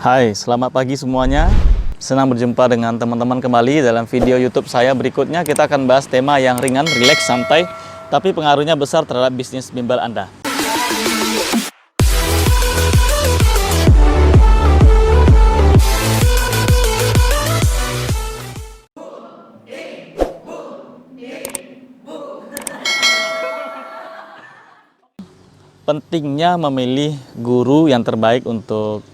Hai, selamat pagi semuanya. Senang berjumpa dengan teman-teman kembali dalam video YouTube saya. Berikutnya kita akan bahas tema yang ringan, rileks, santai, tapi pengaruhnya besar terhadap bisnis bimbel Anda. Pentingnya memilih guru yang terbaik untuk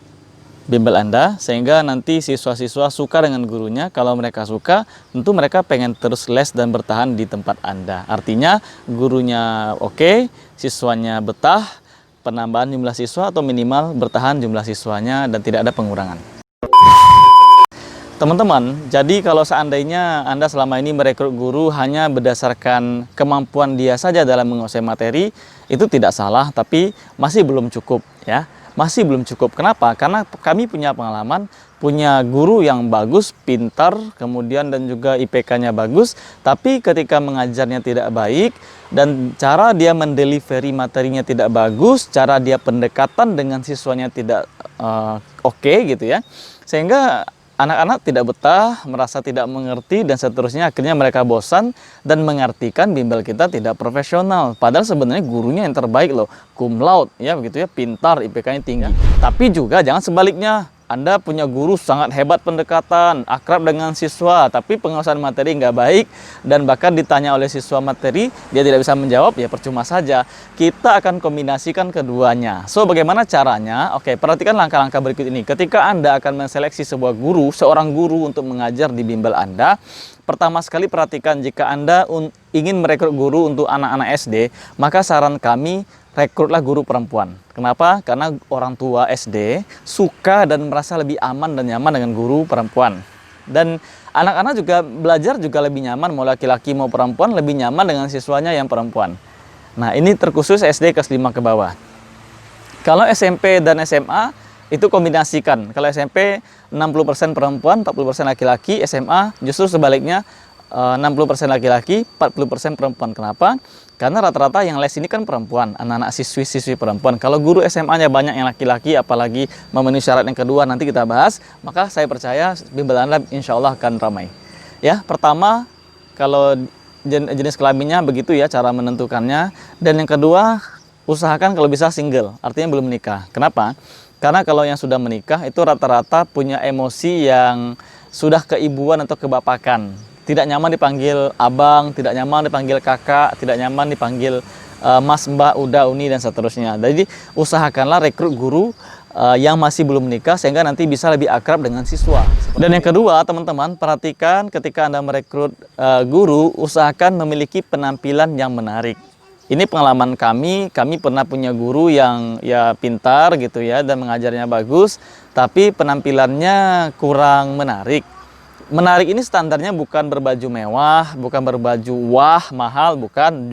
bimbel Anda, sehingga nanti siswa-siswa suka dengan gurunya. Kalau mereka suka, tentu mereka pengen terus les dan bertahan di tempat Anda. Artinya gurunya oke, siswanya betah, penambahan jumlah siswa atau minimal bertahan jumlah siswanya dan tidak ada pengurangan. Teman-teman, jadi kalau seandainya Anda selama ini merekrut guru hanya berdasarkan kemampuan dia saja dalam menguasai materi, itu tidak salah, tapi masih belum cukup ya. Masih belum cukup. Kenapa? Karena kami punya pengalaman, punya guru yang bagus, pintar, kemudian dan juga IPK-nya bagus, tapi ketika mengajarnya tidak baik dan cara dia mendelivery materinya tidak bagus, cara dia pendekatan dengan siswanya tidak oke gitu ya. Sehingga anak-anak tidak betah, merasa tidak mengerti, dan seterusnya. Akhirnya mereka bosan dan mengartikan bimbel kita tidak profesional. Padahal sebenarnya gurunya yang terbaik loh, cum laude, ya begitu ya, pintar, IPK-nya tinggi. Tapi juga jangan sebaliknya. Anda punya guru sangat hebat pendekatan, akrab dengan siswa, tapi penguasaan materi nggak baik, dan bahkan ditanya oleh siswa materi, dia tidak bisa menjawab, ya percuma saja. Kita akan kombinasikan keduanya. So, bagaimana caranya? Oke, perhatikan langkah-langkah berikut ini. Ketika Anda akan menseleksi sebuah guru, seorang guru untuk mengajar di bimbel Anda, pertama sekali perhatikan jika Anda ingin merekrut guru untuk anak-anak SD, maka saran kami, rekrutlah guru perempuan. Kenapa? Karena orang tua SD suka dan merasa lebih aman dan nyaman dengan guru perempuan. Dan anak-anak juga belajar juga lebih nyaman, mau laki-laki mau perempuan, lebih nyaman dengan siswanya yang perempuan. Nah, ini terkhusus SD kelas 5 ke bawah. Kalau SMP dan SMA, itu kombinasikan. Kalau SMP 60% perempuan, 40% laki-laki. SMA justru sebaliknya, 60% laki-laki, 40% perempuan. Kenapa? Karena rata-rata yang les ini kan perempuan, anak-anak siswi-siswi perempuan. Kalau guru SMA-nya banyak yang laki-laki, apalagi memenuhi syarat yang kedua, nanti kita bahas, maka saya percaya bimbel Anda insya Allah akan ramai. Ya, pertama, kalau jenis kelaminnya begitu ya cara menentukannya. Dan yang kedua, usahakan kalau bisa single, artinya belum menikah. Kenapa? Karena kalau yang sudah menikah itu rata-rata punya emosi yang sudah keibuan atau kebapakan. Tidak nyaman dipanggil abang, tidak nyaman dipanggil kakak, tidak nyaman dipanggil mas, mbak, uda, uni, dan seterusnya. Jadi usahakanlah rekrut guru yang masih belum menikah sehingga nanti bisa lebih akrab dengan siswa. Dan yang kedua, teman-teman, perhatikan ketika Anda merekrut guru, usahakan memiliki penampilan yang menarik. Ini pengalaman kami pernah punya guru yang ya pintar gitu ya dan mengajarnya bagus, tapi penampilannya kurang menarik. Menarik ini standarnya bukan berbaju mewah, bukan berbaju wah, mahal, bukan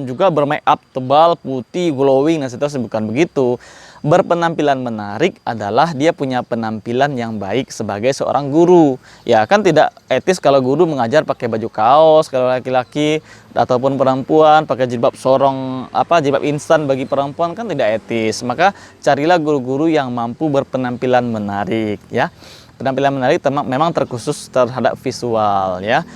juga bermake up tebal, putih, glowing, dan seterusnya, bukan begitu. Berpenampilan menarik adalah dia punya penampilan yang baik sebagai seorang guru. Ya kan tidak etis kalau guru mengajar pakai baju kaos, kalau laki-laki ataupun perempuan pakai jilbab sorong, jilbab instan bagi perempuan kan tidak etis. Maka carilah guru-guru yang mampu berpenampilan menarik ya. Penampilan menarik memang terkhusus terhadap visual ya.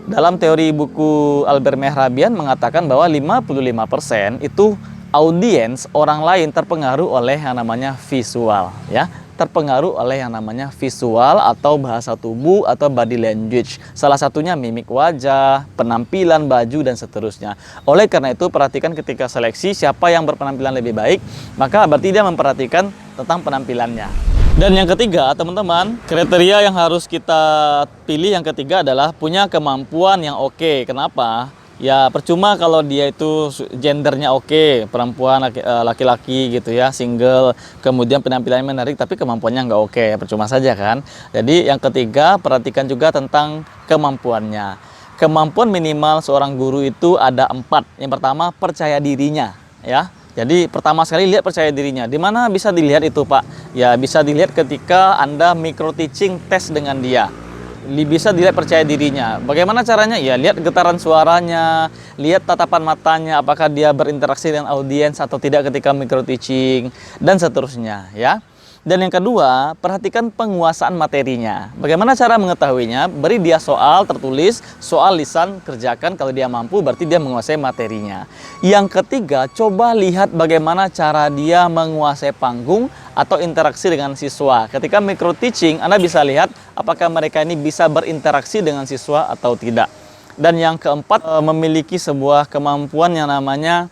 Dalam teori buku Albert Mehrabian mengatakan bahwa 55% itu audiens orang lain terpengaruh oleh yang namanya visual ya. Terpengaruh oleh yang namanya visual atau bahasa tubuh atau body language. Salah satunya mimik wajah, penampilan baju, dan seterusnya. Oleh karena itu perhatikan ketika seleksi siapa yang berpenampilan lebih baik, maka berarti dia memperhatikan tentang penampilannya. Dan yang ketiga, teman-teman, kriteria yang harus kita pilih yang ketiga adalah punya kemampuan yang oke. Kenapa? Ya percuma kalau dia itu gendernya oke, perempuan, laki-laki gitu ya, single, kemudian penampilannya menarik tapi kemampuannya nggak oke, percuma saja kan. Jadi yang ketiga, perhatikan juga tentang kemampuannya. Kemampuan minimal seorang guru itu ada 4. Yang pertama, percaya dirinya ya. Jadi pertama sekali lihat percaya dirinya. Di mana bisa dilihat itu, Pak? Ya bisa dilihat ketika Anda micro teaching tes dengan dia. Bisa dilihat percaya dirinya. Bagaimana caranya? Ya lihat getaran suaranya, lihat tatapan matanya, apakah dia berinteraksi dengan audiens atau tidak ketika micro teaching, dan seterusnya ya. Dan yang kedua, perhatikan penguasaan materinya. Bagaimana cara mengetahuinya? Beri dia soal tertulis, soal lisan, kerjakan. Kalau dia mampu, berarti dia menguasai materinya. Yang ketiga, coba lihat bagaimana cara dia menguasai panggung atau interaksi dengan siswa. Ketika micro teaching, Anda bisa lihat apakah mereka ini bisa berinteraksi dengan siswa atau tidak. Dan yang keempat, memiliki sebuah kemampuan yang namanya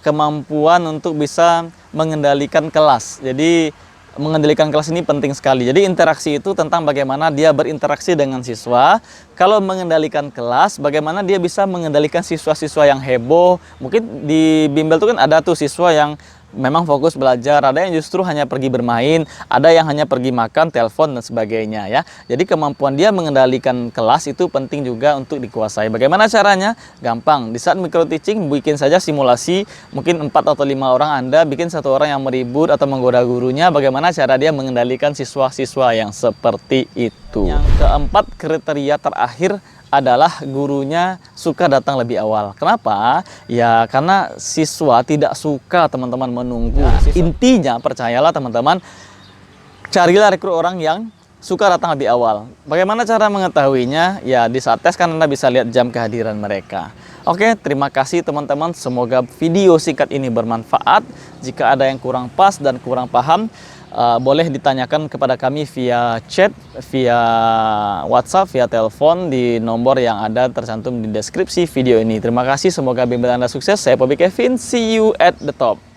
kemampuan untuk bisa mengendalikan kelas. Jadi mengendalikan kelas ini penting sekali. Jadi interaksi itu tentang bagaimana dia berinteraksi dengan siswa. Kalau mengendalikan kelas, bagaimana dia bisa mengendalikan siswa-siswa yang heboh. Mungkin di bimbel itu kan ada tuh siswa yang memang fokus belajar, ada yang justru hanya pergi bermain, ada yang hanya pergi makan, telepon, dan sebagainya ya. Jadi kemampuan dia mengendalikan kelas itu penting juga untuk dikuasai. Bagaimana caranya? Gampang. Di saat micro teaching, bikin saja simulasi, mungkin 4 atau 5 orang Anda, bikin satu orang yang meribut atau menggoda gurunya, bagaimana cara dia mengendalikan siswa-siswa yang seperti itu. Yang keempat, kriteria terakhir adalah gurunya suka datang lebih awal. Kenapa? Ya karena siswa tidak suka teman-teman menunggu. Intinya percayalah teman-teman, carilah rekrut orang yang suka datang lebih awal. Bagaimana cara mengetahuinya? Ya di saat tes kan Anda bisa lihat jam kehadiran mereka. Oke, terima kasih teman-teman. Semoga video singkat ini bermanfaat. Jika ada yang kurang pas dan kurang paham, boleh ditanyakan kepada kami via chat, via WhatsApp, via telepon di nomor yang ada tercantum di deskripsi video ini. Terima kasih, semoga bimbel Anda sukses. Saya Bobby Kevin, see you at the top.